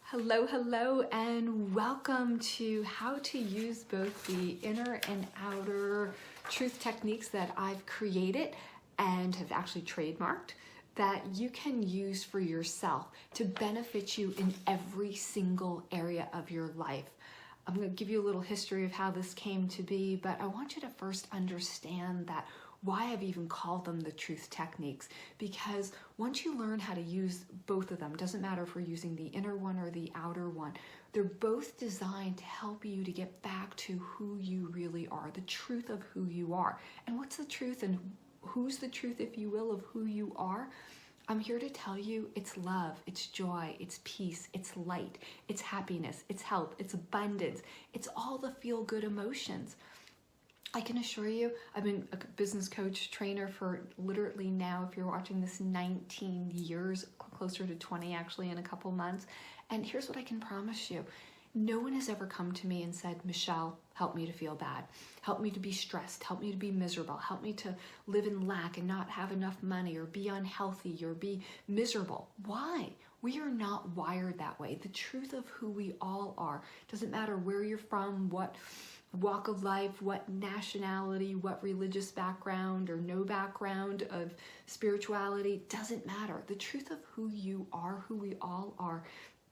Hello, hello, and welcome to how to use both the inner and outer truth techniques that I've created and have actually trademarked that you can use for yourself to benefit you in every single area of your life. I'm going to give you a little history of how this came to be, but I want you to first understand that why I've even called them the truth techniques, because once you learn how to use both of them, doesn't matter if we're using the inner one or the outer one, they're both designed to help you to get back to who you really are, the truth of who you are. And what's the truth and who's the truth, if you will, of who you are? I'm here to tell you it's love, it's joy, it's peace, it's light, it's happiness, it's health, it's abundance, it's all the feel-good emotions. I can assure you, I've been a business coach trainer for literally now, if you're watching this, 19 years, closer to 20 actually in a couple months. And here's what I can promise you. No one has ever come to me and said, Michelle, help me to feel bad. Help me to be stressed. Help me to be miserable. Help me to live in lack and not have enough money or be unhealthy or be miserable. Why? We are not wired that way. The truth of who we all are, doesn't matter where you're from, what walk of life, what nationality, what religious background or no background of spirituality, doesn't matter. The truth of who you are, who we all are,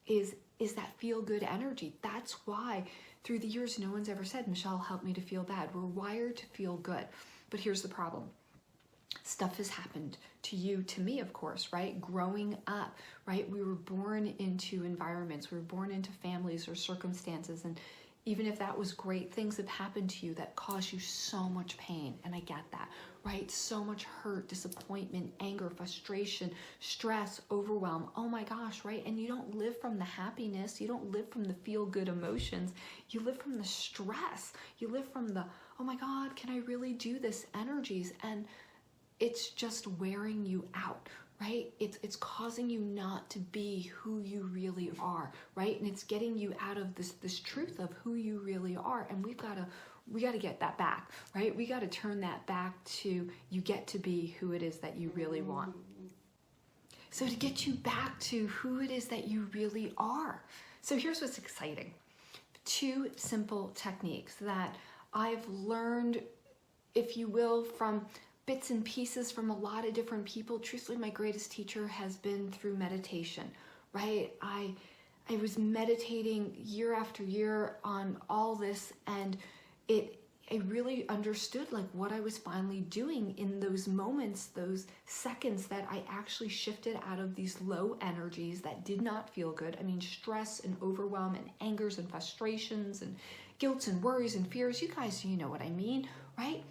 is that feel-good energy. That's why through the years no one's ever said, Michelle, help me to feel bad. We're wired to feel good. But here's the problem. Stuff has happened to you, to me, of course, right? Growing up, right? We were born into environments. We were born into families or circumstances, and even if that was great, things have happened to you that cause you so much pain. And I get that, right? So much hurt, disappointment, anger, frustration, stress, overwhelm. Oh my gosh, right? And you don't live from the happiness. You don't live from the feel-good emotions. You live from the stress. You live from the, oh my God, can I really do this energies? And it's just wearing you out, right? It's causing you not to be who you really are, right? And it's getting you out of this truth of who you really are. And we got to get that back, right? We got to turn that back to you get to be who it is that you really want. So to get you back to who it is that you really are. So here's what's exciting. 2 simple techniques that I've learned, if you will, from bits and pieces from a lot of different people. Truthfully, my greatest teacher has been through meditation, right? I was meditating year after year on all this, and I really understood like what I was finally doing in those moments, those seconds that I actually shifted out of these low energies that did not feel good. I mean, stress and overwhelm and angers and frustrations and guilt and worries and fears. You guys, you know what I mean, right?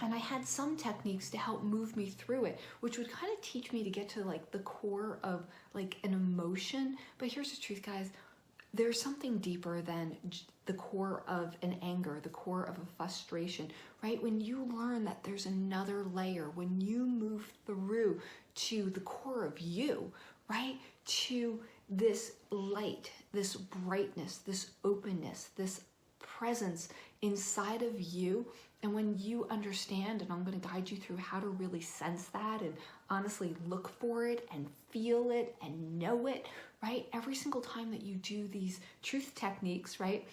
And I had some techniques to help move me through it, which would kind of teach me to get to like the core of like an emotion. But here's the truth, guys. There's something deeper than the core of an anger, the core of a frustration, right? When you learn that there's another layer, when you move through to the core of you, right? To this light, this brightness, this openness, this presence inside of you. And when you understand, and I'm going to guide you through how to really sense that and honestly look for it and feel it and know it, right? Every single time that you do these truth techniques, right,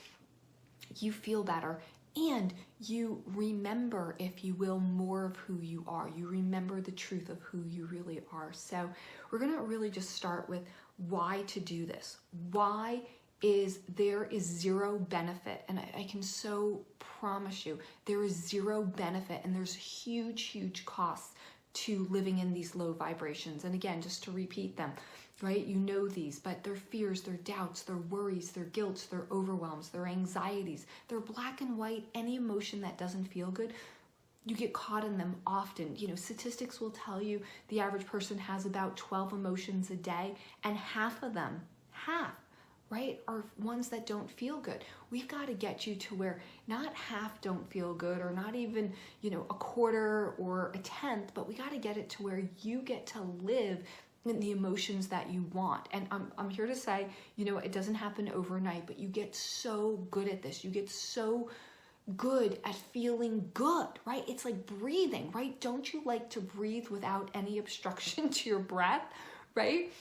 you feel better and you remember, if you will, more of who you are. You remember the truth of who you really are. So we're going to really just start with why to do this. Why is there is zero benefit, and I can so promise you there is zero benefit, and there's huge costs to living in these low vibrations. And again, just to repeat them, right? You know these, but their fears, their doubts, their worries, their guilt, their overwhelms, their anxieties, they're black and white. Any emotion that doesn't feel good, you get caught in them often. You know, statistics will tell you the average person has about 12 emotions a day, and half of them, right, are ones that don't feel good. We've got to get you to where not half don't feel good, or not even, you know, a quarter or a tenth, but we got to get it to where you get to live in the emotions that you want. And I'm here to say, you know, it doesn't happen overnight, but you get so good at this. You get so good at feeling good, right? It's like breathing, right? Don't you like to breathe without any obstruction to your breath, right?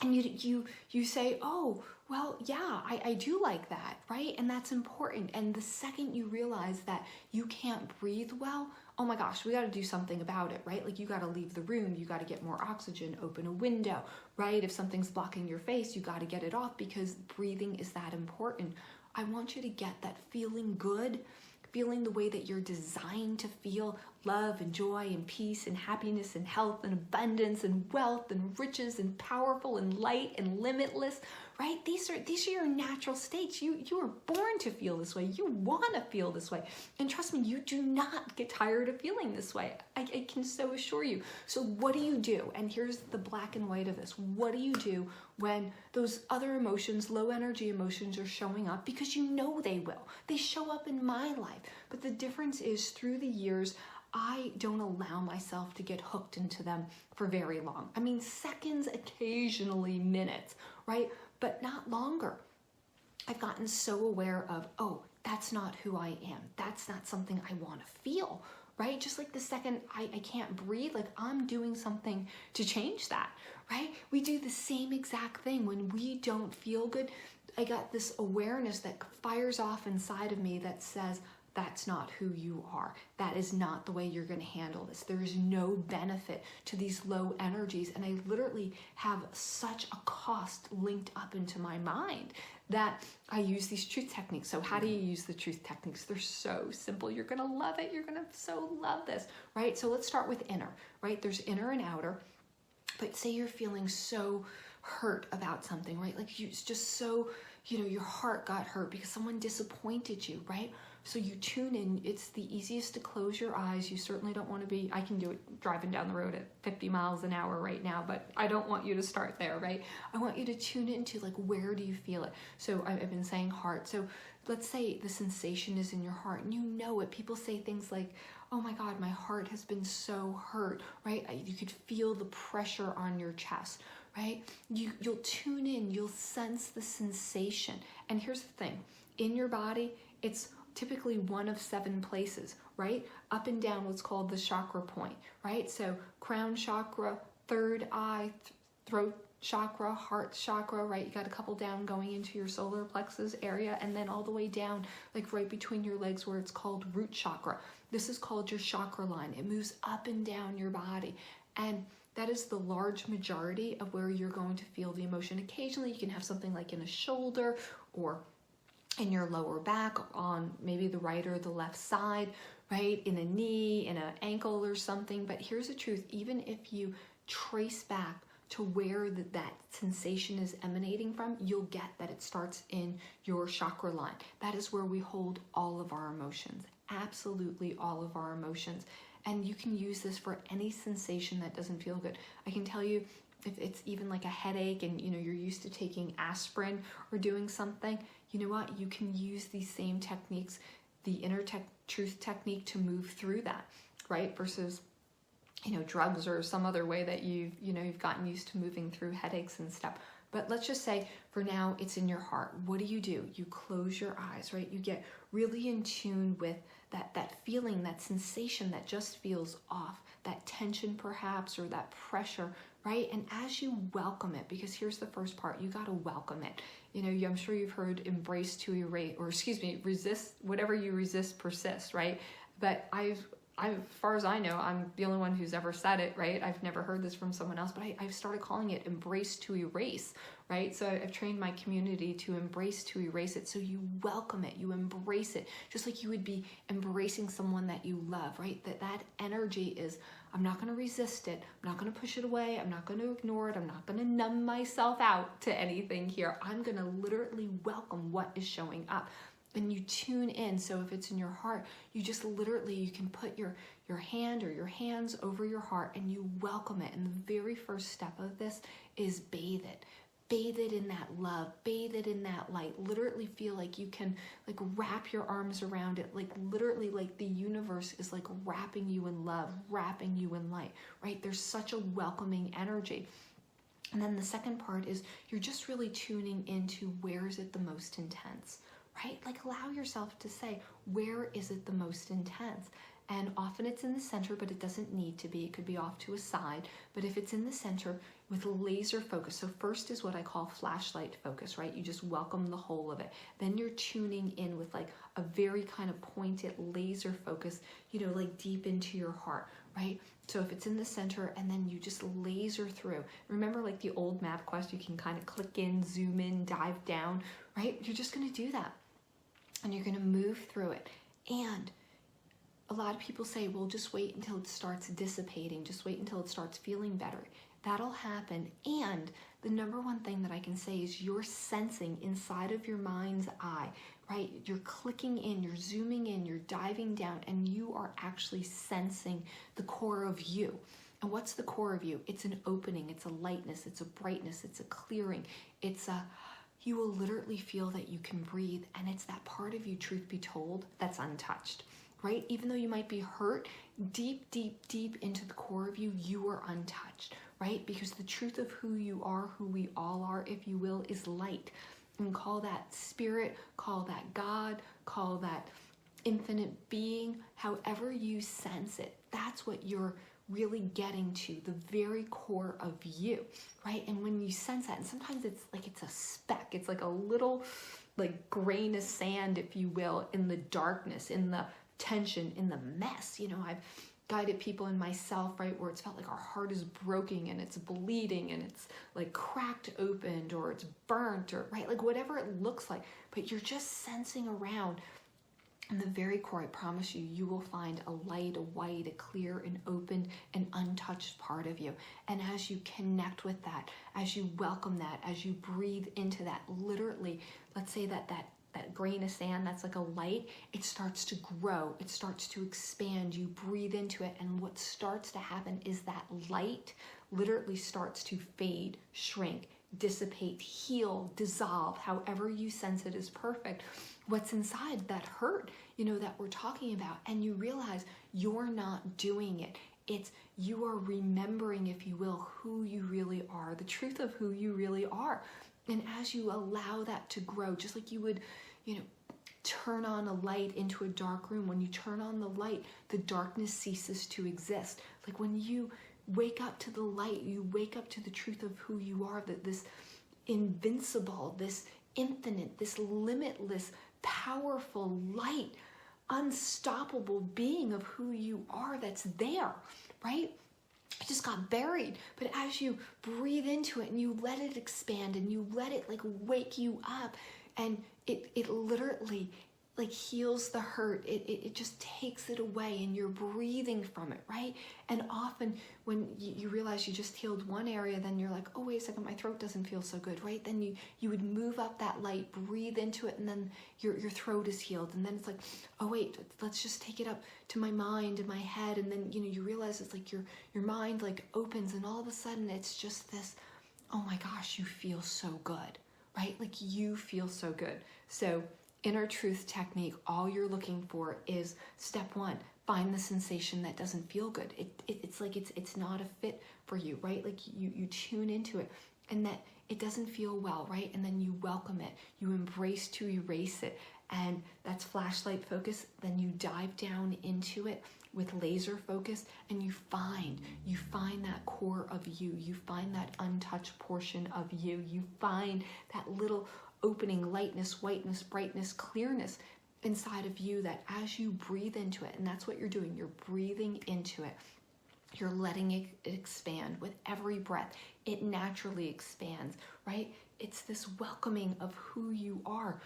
And you say, oh, well, yeah, I do like that, right? And that's important. And the second you realize that you can't breathe well, oh my gosh, we got to do something about it, right? Like you got to leave the room, you got to get more oxygen, open a window, right? If something's blocking your face, you got to get it off because breathing is that important. I want you to get that feeling good, feeling the way that you're designed to feel, love and joy and peace and happiness and health and abundance and wealth and riches and powerful and light and limitless, right? These are your natural states. You were born to feel this way. You want to feel this way. And trust me, you do not get tired of feeling this way. I can so assure you. So what do you do? And here's the black and white of this. What do you do when those other emotions, low energy emotions, are showing up? Because you know they will. They show up in my life. But the difference is through the years, I don't allow myself to get hooked into them for very long. I mean, seconds, occasionally minutes, right? But not longer. I've gotten so aware of, oh, that's not who I am. That's not something I want to feel, right? Just like the second I can't breathe, like I'm doing something to change that, right? We do the same exact thing when we don't feel good. I got this awareness that fires off inside of me that says, that's not who you are. That is not the way you're going to handle this. There is no benefit to these low energies. And I literally have such a cost linked up into my mind that I use these truth techniques. So how do you use the truth techniques? They're so simple. You're going to love it. You're going to so love this, right? So let's start with inner, right? There's inner and outer. But say you're feeling so hurt about something, right? Like it's just so, your heart got hurt because someone disappointed you, right? So you tune in. It's the easiest to close your eyes. You certainly don't want to be, I can do it driving down the road at 50 miles an hour right now, but I don't want you to start there, right? I want you to tune into like, where do you feel it? So I've been saying heart. So let's say the sensation is in your heart and you know it. People say things like, oh my God, my heart has been so hurt, right? You could feel the pressure on your chest, right? You'll tune in, you'll sense the sensation. And here's the thing, in your body, it's typically one of 7 places, right? Up and down what's called the chakra point, right? So crown chakra, third eye, throat chakra, heart chakra, right? You got a couple down going into your solar plexus area, and then all the way down, like right between your legs where it's called root chakra. This is called your chakra line. It moves up and down your body. And that is the large majority of where you're going to feel the emotion. Occasionally you can have something like in a shoulder or in your lower back on maybe the right or the left side, right? In a knee, in an ankle or something. But here's the truth, even if you trace back to where that sensation is emanating from, you'll get that it starts in your chakra line. That is where we hold all of our emotions, absolutely all of our emotions. And you can use this for any sensation that doesn't feel good. I can tell you, if it's even like a headache and you're used to taking aspirin or doing something, you know what? You can use these same techniques, the inner truth technique, to move through that, right? Versus, drugs or some other way that you've gotten used to moving through headaches and stuff. But let's just say for now it's in your heart. What do? You close your eyes, right? You get really in tune with that feeling, that sensation that just feels off, that tension perhaps, or that pressure, right? And as you welcome it, because here's the first part, you got to welcome it. I'm sure you've heard embrace to erase, or resist, whatever you resist persists, right? But as far as I know, I'm the only one who's ever said it, right? I've never heard this from someone else, but I've started calling it embrace to erase, right? So I've trained my community to embrace to erase it. So you welcome it, you embrace it, just like you would be embracing someone that you love, right? That energy is, I'm not going to resist it. I'm not going to push it away. I'm not going to ignore it. I'm not going to numb myself out to anything here. I'm going to literally welcome what is showing up. And you tune in. So if it's in your heart, you just literally, you can put your hand or your hands over your heart and you welcome it. And the very first step of this is bathe it. Bathe it in that love, bathe it in that light. Literally feel like you can like wrap your arms around it, like literally like the universe is like wrapping you in love, wrapping you in light, right? There's such a welcoming energy. And then the second part is you're just really tuning into where is it the most intense, right? Like allow yourself to say, where is it the most intense? and often it's in the center, but it doesn't need to be. It could be off to a side, but if it's in the center with laser focus. So first is what I call flashlight focus, right? You just welcome the whole of it. Then you're tuning in with like a very kind of pointed laser focus, you know, like deep into your heart, right? So if it's in the center and then you just laser through. Remember like the old MapQuest, you can kind of click in, zoom in, dive down, right? You're just going to do that and you're going to move through it. And a lot of people say, well, just wait until it starts dissipating. Just wait until it starts feeling better. That'll happen. And the number one thing that I can say is you're sensing inside of your mind's eye, right? You're clicking in, you're zooming in, you're diving down, and you are actually sensing the core of you. And what's the core of you? It's an opening, it's a lightness, it's a brightness, it's a clearing. You will literally feel that you can breathe, and it's that part of you, truth be told, that's untouched. Right? Even though you might be hurt, deep, deep, deep into the core of you, you are untouched, right? Because the truth of who you are, who we all are, if you will, is light. And call that spirit, call that God, call that infinite being, however you sense it. That's what you're really getting to, the very core of you, right? And when you sense that, and sometimes it's like it's a speck, it's like a little like grain of sand, if you will, in the darkness, in the tension, in the mess. You know, I've guided people and myself, right, where it's felt like our heart is broken and it's bleeding and it's like cracked open or it's burnt or right, like whatever it looks like, but you're just sensing around. In the very core, I promise you, you will find a light, a white, a clear, an open, an untouched part of you. And as you connect with that, as you welcome that, as you breathe into that, literally, let's say that grain of sand that's like a light, it starts to grow, it starts to expand, you breathe into it, and what starts to happen is that light literally starts to fade, shrink, dissipate, heal, dissolve, however you sense it is perfect. What's inside that hurt, you know, that we're talking about, and you realize you're not doing it. It's you are remembering, if you will, who you really are, the truth of who you really are. And as you allow that to grow, just like you would, you know, turn on a light into a dark room. When you turn on the light, the darkness ceases to exist. Like when you wake up to the light, you wake up to the truth of who you are, that this invincible, this infinite, this limitless, powerful, light, unstoppable being of who you are that's there, right? It just got buried. But as you breathe into it and you let it expand and you let it like wake you up, and it literally like heals the hurt, it just takes it away, and you're breathing from it, right? And often when you realize you just healed one area, then you're like, oh, wait a second, my throat doesn't feel so good, right? Then you would move up that light, breathe into it, and then your throat is healed. And then it's like, oh wait, let's just take it up to my mind and my head. And then, you know, you realize it's like your mind like opens, and all of a sudden it's just this, oh my gosh, you feel so good, right? Like you feel so good. So inner truth technique, all you're looking for is step one, find the sensation that doesn't feel good. It's like it's not a fit for you, right? Like you tune into it and that it doesn't feel well, right? And then you welcome it. You embrace to erase it. And that's flashlight focus. Then you dive down into it with laser focus, and you find that core of you. You find that untouched portion of you. You find that little opening, lightness, whiteness, brightness, clearness inside of you, that as you breathe into it, and that's what you're doing, you're breathing into it, you're letting it expand with every breath. It naturally expands, right? It's this welcoming of who you are,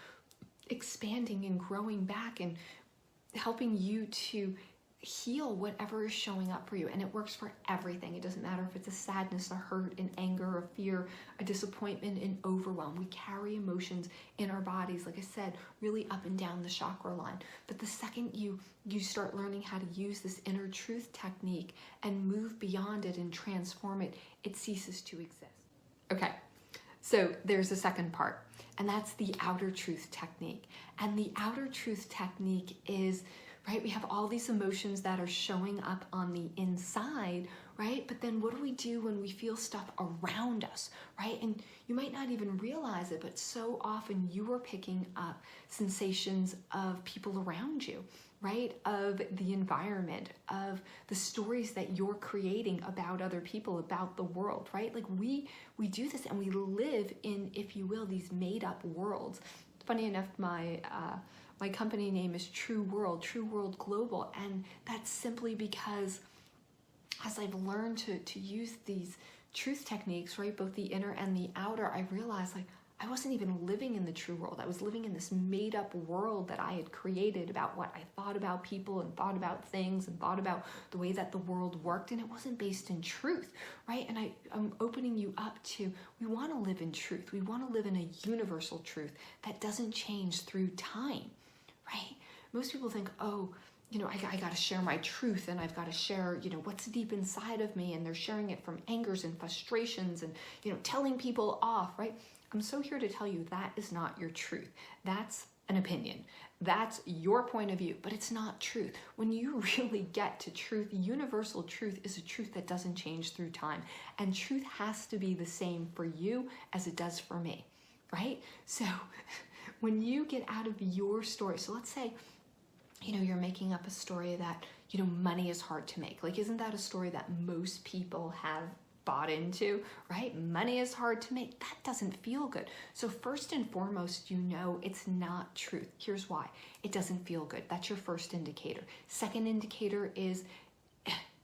expanding and growing back and helping you to heal whatever is showing up for you. And it works for everything. It doesn't matter if it's a sadness, a hurt, an anger, a fear, a disappointment, an overwhelm. We carry emotions in our bodies, like I said, really up and down the chakra line. But the second you start learning how to use this inner truth technique and move beyond it and transform it, it ceases to exist. Okay, so there's a second part, and that's the outer truth technique. And the outer truth technique is, right, we have all these emotions that are showing up on the inside, right? But then what do we do when we feel stuff around us, right? And you might not even realize it, but so often you are picking up sensations of people around you, right? Of the environment, of the stories that you're creating about other people, about the world, right? Like we do this and we live in, if you will, these made up worlds. Funny enough, my company name is True World Global, and that's simply because as I've learned to use these truth techniques, right, both the inner and the outer, I realized like I wasn't even living in the true world. I was living in this made up world that I had created about what I thought about people and thought about things and thought about the way that the world worked, and it wasn't based in truth, right? And I'm opening you up to, we want to live in truth. We want to live in a universal truth that doesn't change through time, right? Most people think, oh, I got to share my truth, and I've got to share, what's deep inside of me, and they're sharing it from angers and frustrations and, telling people off, right? I'm so here to tell you that is not your truth. That's an opinion. That's your point of view, but it's not truth. When you really get to truth, universal truth is a truth that doesn't change through time. And truth has to be the same for you as it does for me, right? So when you get out of your story, so let's say, you're making up a story that, money is hard to make. Like, isn't that a story that most people have bought into, right? Money is hard to make. That doesn't feel good. So first and foremost, it's not truth. Here's why. It doesn't feel good. That's your first indicator. Second indicator is,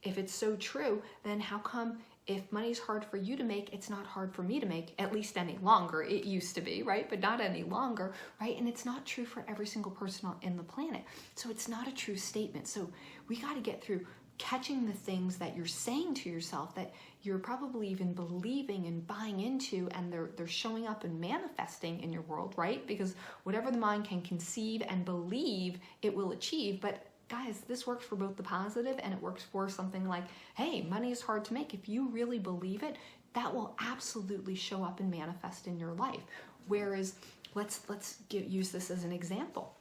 if it's so true, then how come if money's hard for you to make, it's not hard for me to make, at least any longer. It used to be, right? But not any longer, right? And it's not true for every single person in the planet. So it's not a true statement. So we got to get through catching the things that you're saying to yourself that you're probably even believing and buying into, and they're showing up and manifesting in your world, right? Because whatever the mind can conceive and believe, it will achieve. But guys, this works for both the positive and it works for something like, hey, money is hard to make. If you really believe it, that will absolutely show up and manifest in your life. Whereas, let's use this as an example.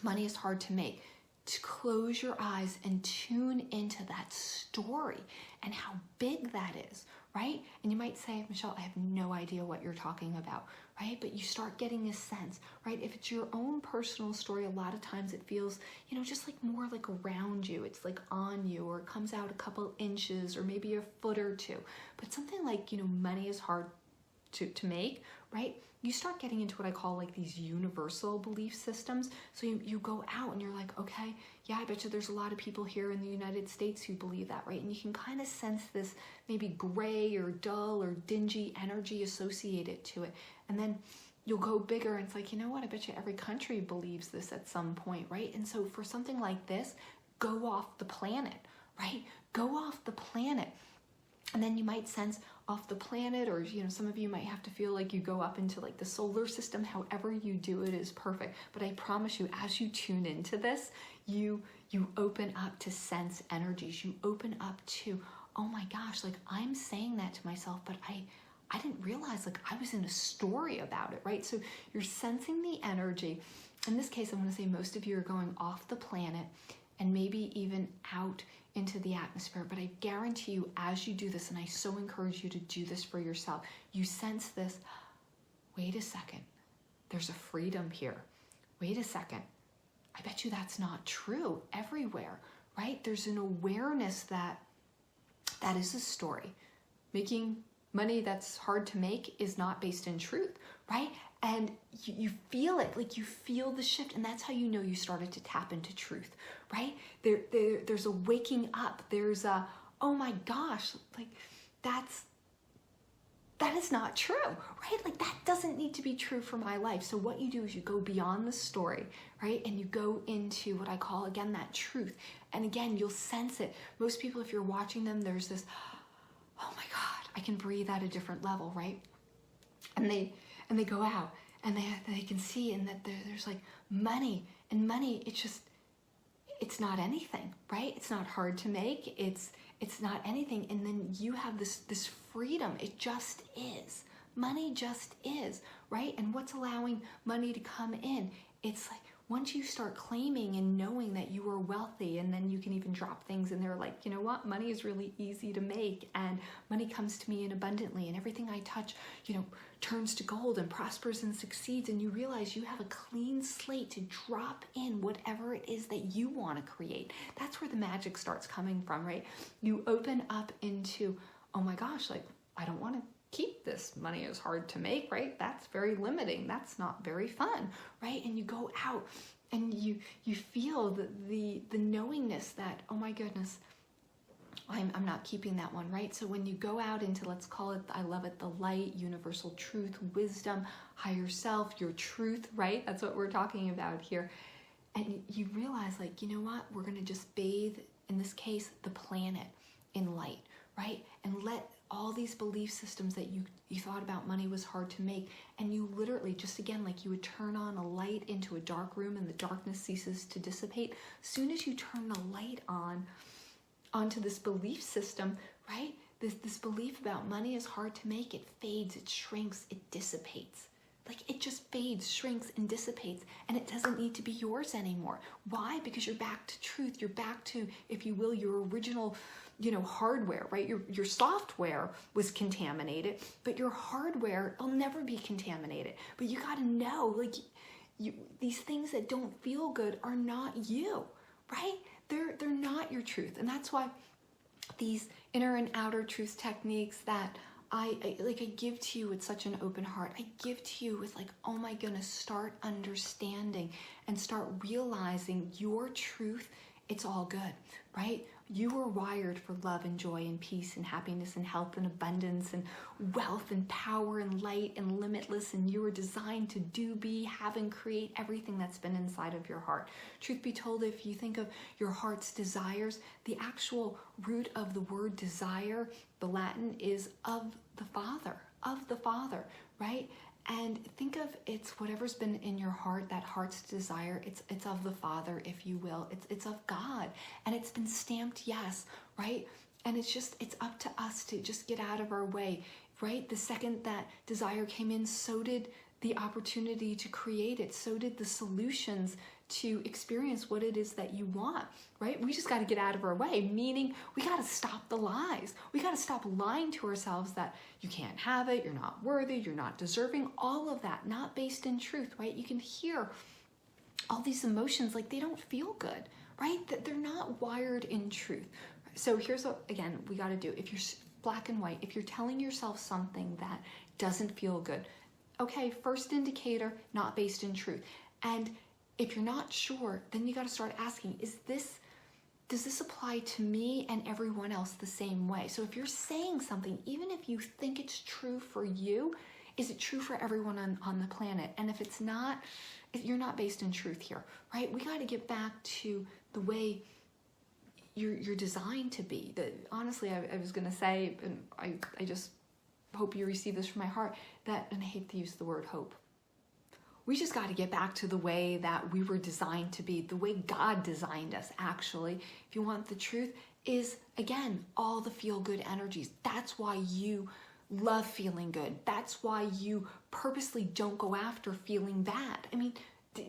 Money is hard to make. To close your eyes and tune into that story and how big that is, right? And you might say, Michelle, I have no idea what you're talking about, right? But you start getting a sense, right? If it's your own personal story, a lot of times it feels, just like more like around you. It's like on you, or it comes out a couple inches or maybe a foot or two. But something like, money is hard to make, right? You start getting into what I call like these universal belief systems. So you go out and you're like, okay, yeah, I bet you there's a lot of people here in the United States who believe that, right? And you can kind of sense this maybe gray or dull or dingy energy associated to it. And then you'll go bigger and it's like, what? I bet you every country believes this at some point, right? And so for something like this, go off the planet, right? Go off the planet. And then you might sense off the planet, or some of you might have to feel like you go up into like the solar system. However you do it is perfect. But I promise you, as you tune into this, you open up to sense energies. You open up to, oh my gosh, like I'm saying that to myself, but I didn't realize like I was in a story about it, right? So you're sensing the energy. In this case, I'm going to say most of you are going off the planet and maybe even out into the atmosphere. But I guarantee you, as you do this, and I so encourage you to do this for yourself, you sense this, wait a second, there's a freedom here. Wait a second, I bet you that's not true everywhere, right? There's an awareness that is a story. Making money that's hard to make is not based in truth, right? And you feel it, like you feel the shift, and that's how you know you started to tap into truth, right? There's a waking up. There's a, oh my gosh, like that is not true, right? Like that doesn't need to be true for my life. So what you do is you go beyond the story, right? And you go into what I call, again, that truth. And again, you'll sense it. Most people, if you're watching them, there's this, oh my God, I can breathe at a different level, right? And they go out and they can see, and that there's like money, and money, it's not anything, right? It's not hard to make. It's not anything. And then you have this freedom. It just is. Money just is, right? And what's allowing money to come in? It's like once you start claiming and knowing that you are wealthy, and then you can even drop things in there like, you know what, money is really easy to make, and money comes to me in abundantly, and everything I touch, turns to gold and prospers and succeeds, and you realize you have a clean slate to drop in whatever it is that you want to create. That's where the magic starts coming from, right? You open up into, oh my gosh, like, I don't want to keep this. Money is hard to make, right? That's very limiting. That's not very fun, right? And you go out and you feel the knowingness that, oh my goodness, I'm not keeping that one, right? So when you go out into, let's call it, I love it, the light, universal truth, wisdom, higher self, your truth, right? That's what we're talking about here. And you realize, like, you know what? We're going to just bathe, in this case, the planet in light, right? And let all these belief systems that you thought about money was hard to make, and you literally, just again, like you would turn on a light into a dark room and the darkness ceases to dissipate. As soon as you turn the light onto this belief system, right? This belief about money is hard to make, it fades, it shrinks, it dissipates. Like, it just fades, shrinks, and dissipates, and it doesn't need to be yours anymore. Why? Because you're back to truth. You're back to, if you will, your original, hardware, right? Your software was contaminated, but your hardware will never be contaminated. But you got to know, like, these things that don't feel good are not you, right? They're not your truth. And that's why these inner and outer truth techniques that I give to you with such an open heart. I give to you with, like, oh my goodness, start understanding and start realizing your truth. It's all good, right? You were wired for love and joy and peace and happiness and health and abundance and wealth and power and light and limitless. And you were designed to do, be, have, and create everything that's been inside of your heart. Truth be told, if you think of your heart's desires, the actual root of the word desire, the Latin, is of the Father, right? And think of, it's whatever's been in your heart, that heart's desire, it's of the Father, if you will. It's of God. And it's been stamped yes, right? And it's up to us to just get out of our way, right? The second that desire came in, so did the opportunity to create it. So did the solutions to experience what it is that you want, right? We just got to get out of our way, meaning we got to stop the lies. We got to stop lying to ourselves that you can't have it, you're not worthy, you're not deserving, all of that, not based in truth, right? You can hear all these emotions, like, they don't feel good, right? That they're not wired in truth. So here's what, again, we got to do. If you're black and white, if you're telling yourself something that doesn't feel good, okay, first indicator, not based in truth. And if you're not sure, then you got to start asking, does this apply to me and everyone else the same way? So if you're saying something, even if you think it's true for you, is it true for everyone on the planet? And if it's not, you're not based in truth here, right? We got to get back to the way you're designed to be. Honestly, I was going to say, and I just hope you receive this from my heart, that, and I hate to use the word hope, we just got to get back to the way that we were designed to be, the way God designed us, actually. If you want the truth, is, again, all the feel-good energies. That's why you love feeling good. That's why you purposely don't go after feeling bad. I mean,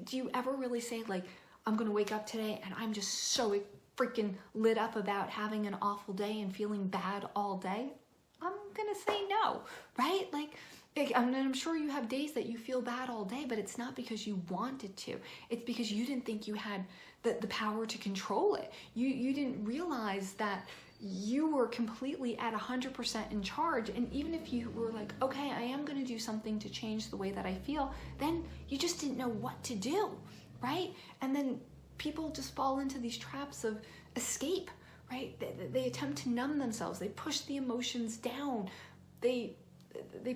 do you ever really say, like, I'm going to wake up today and I'm just so freaking lit up about having an awful day and feeling bad all day? I'm going to say no, right? Like, I'm sure you have days that you feel bad all day, but it's not because you wanted to. It's because you didn't think you had the power to control it. You didn't realize that you were completely at 100% in charge. And even if you were like, okay, I am going to do something to change the way that I feel, then you just didn't know what to do, right? And then people just fall into these traps of escape, right? They attempt to numb themselves. They push the emotions down. They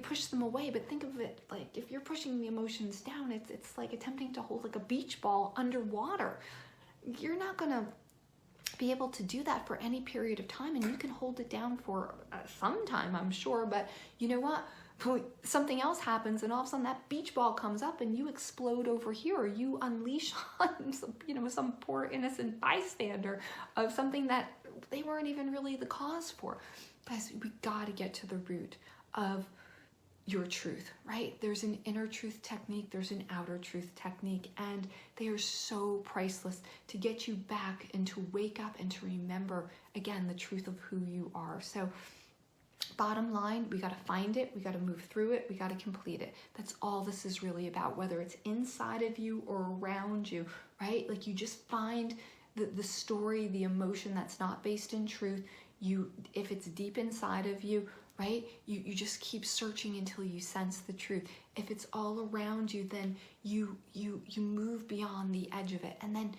push them away. But think of it like, if you're pushing the emotions down, it's like attempting to hold like a beach ball underwater. You're not going to be able to do that for any period of time, and you can hold it down for some time, I'm sure, but you know what? Something else happens and all of a sudden that beach ball comes up and you explode over here, or you unleash on some poor innocent bystander of something that they weren't even really the cause for. Guys, we got to get to the root of your truth, right? There's an inner truth technique, there's an outer truth technique, and they are so priceless to get you back and to wake up and to remember, again, the truth of who you are. So bottom line, we got to find it, we got to move through it, we got to complete it. That's all this is really about, whether it's inside of you or around you, right? Like you just find the story, the emotion that's not based in truth. If it's deep inside of you, right? You just keep searching until you sense the truth. If it's all around you, then you move beyond the edge of it. And then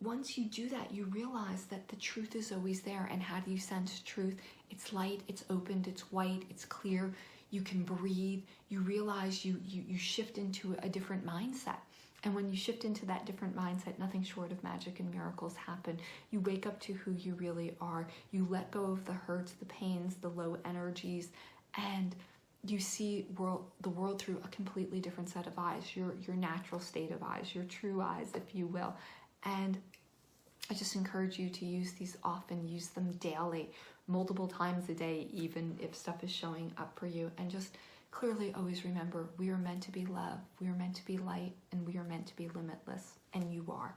once you do that, you realize that the truth is always there. And how do you sense truth? It's light, it's opened, it's white, it's clear. You can breathe. You realize you shift into a different mindset. And when you shift into that different mindset, nothing short of magic and miracles happen. You wake up to who you really are. You let go of the hurts, the pains, the low energies, and you see the world through a completely different set of eyes, your natural state of eyes, your true eyes, if you will. And I just encourage you to use these often, use them daily, multiple times a day, even if stuff is showing up for you. And just clearly always remember, we are meant to be love, we are meant to be light, and we are meant to be limitless, and you are.